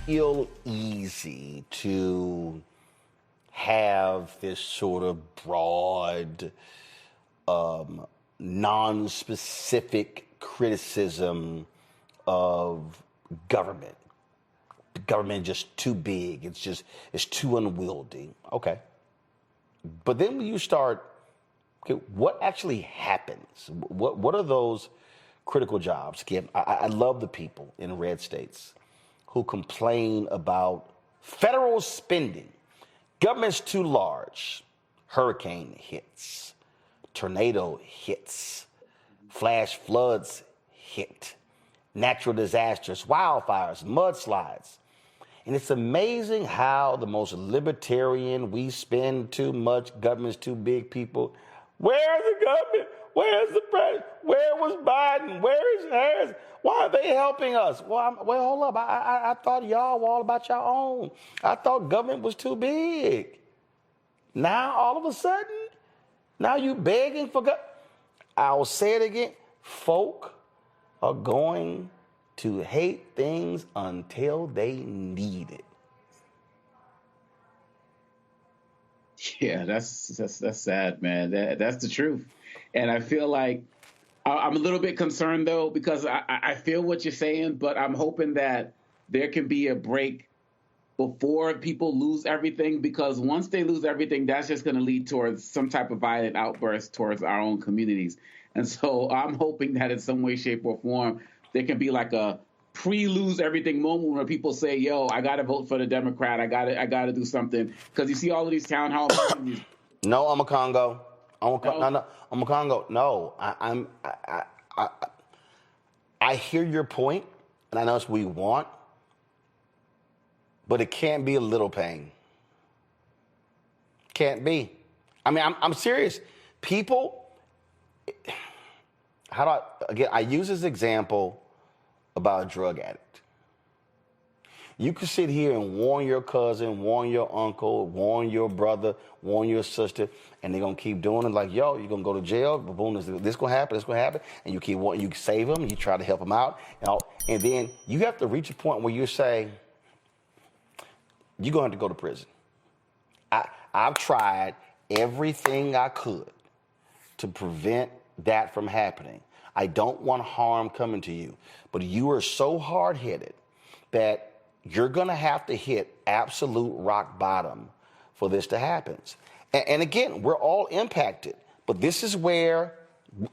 feel easy to have this sort of broad, non-specific criticism of government. The government is just too big. It's too unwieldy. Okay. But then when you start, okay, what actually happens? What are those critical jobs? Again, I love the people in red states who complain about federal spending. Government's too large. Hurricane hits, tornado hits, flash floods hit, natural disasters, wildfires, mudslides. And it's amazing how the most libertarian, we spend too much, government's too big people. Where's the government? Where's the president? Where was Biden? Where is Harris? Why are they helping us? Well, hold up. I thought y'all were all about your own. I thought government was too big. Now, all of a sudden, now you begging for God. I'll say it again. Folk are going to hate things until they need it. Yeah, that's sad, man. That's the truth. And I feel like I'm a little bit concerned, though, because I feel what you're saying, but I'm hoping that there can be a break before people lose everything, because once they lose everything, that's just going to lead towards some type of violent outburst towards our own communities. And so I'm hoping that in some way, shape, or form, there can be like a pre-lose everything moment where people say, yo, I got to vote for the Democrat. I got to do something. Because you see all of these town hall meetings. No, I'm a Congo. No? No, I'm a Congo. No, I hear your point, and I know it's what we want, but it can't be a little pain. Can't be. I mean, I'm serious. People, I use this example about a drug addict. You can sit here and warn your cousin, warn your uncle, warn your brother, warn your sister, and they're going to keep doing it like, yo, you're going to go to jail, boom, this going to happen, this going to happen, and you keep wanting, you save them, you try to help them out, and then you have to reach a point where you say, you're going to have to go to prison. I've tried everything I could to prevent that from happening. I don't want harm coming to you, but you are so hard-headed that you're going to have to hit absolute rock bottom for this to happen. And again, we're all impacted, but this is where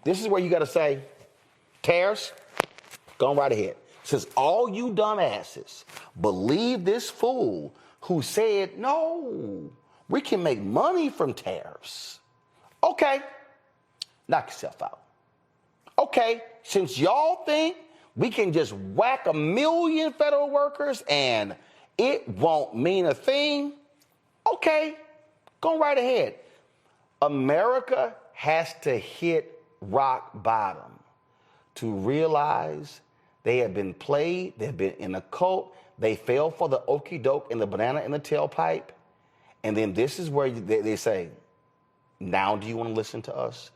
you got to say, Terrace, go right ahead. Since all you dumbasses believe this fool who said, no, we can make money from tariffs. Okay, knock yourself out. Okay, since y'all think we can just whack 1 million federal workers and it won't mean a thing, okay, go right ahead. America has to hit rock bottom to realize they have been played, they've been in a cult, they fell for the okie doke and the banana in the tailpipe, and then this is where they say, now do you want to listen to us?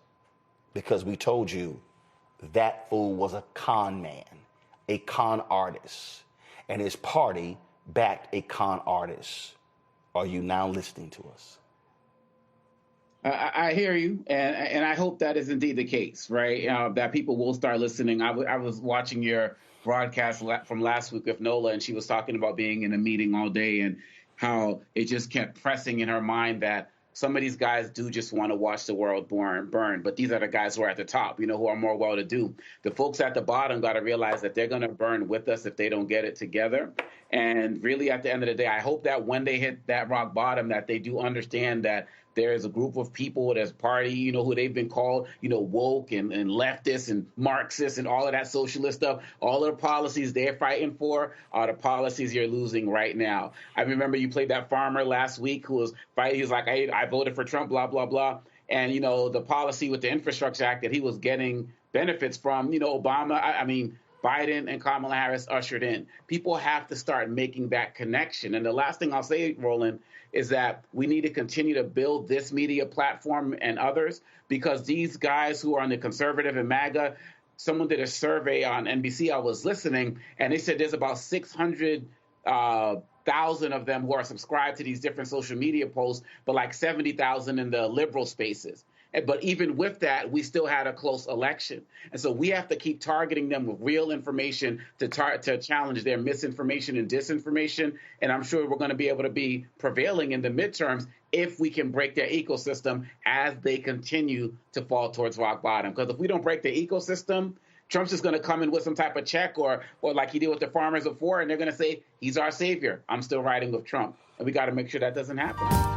Because we told you that fool was a con man, a con artist, and his party backed a con artist. Are you now listening to us? I hear you, and I hope that is indeed the case, right? That people will start listening. I was watching your broadcast from last week with Nola, and she was talking about being in a meeting all day and how it just kept pressing in her mind that some of these guys do just want to watch the world burn, but these are the guys who are at the top, who are more well-to-do. The folks at the bottom got to realize that they're going to burn with us if they don't get it together. And really, at the end of the day, I hope that when they hit that rock bottom, that they do understand that there is a group of people, there's party, who they've been called, woke and leftists and Marxists and all of that socialist stuff. All of the policies they're fighting for are the policies you're losing right now. I remember you played that farmer last week who was fighting. He was like, I voted for Trump, blah, blah, blah. And, the policy with the Infrastructure Act that he was getting benefits from, Biden and Kamala Harris ushered in. People have to start making that connection. And the last thing I'll say, Roland, is that we need to continue to build this media platform and others, because these guys who are on the conservative and MAGA, someone did a survey on NBC, I was listening, and they said there's about 600 1,000 of them who are subscribed to these different social media posts, but like 70,000 in the liberal spaces. But even with that, we still had a close election. And so we have to keep targeting them with real information to challenge their misinformation and disinformation. And I'm sure we're going to be able to be prevailing in the midterms if we can break their ecosystem as they continue to fall towards rock bottom. Because if we don't break the ecosystem, Trump's just going to come in with some type of check or like he did with the farmers before, and they're going to say, he's our savior. I'm still riding with Trump. And we got to make sure that doesn't happen.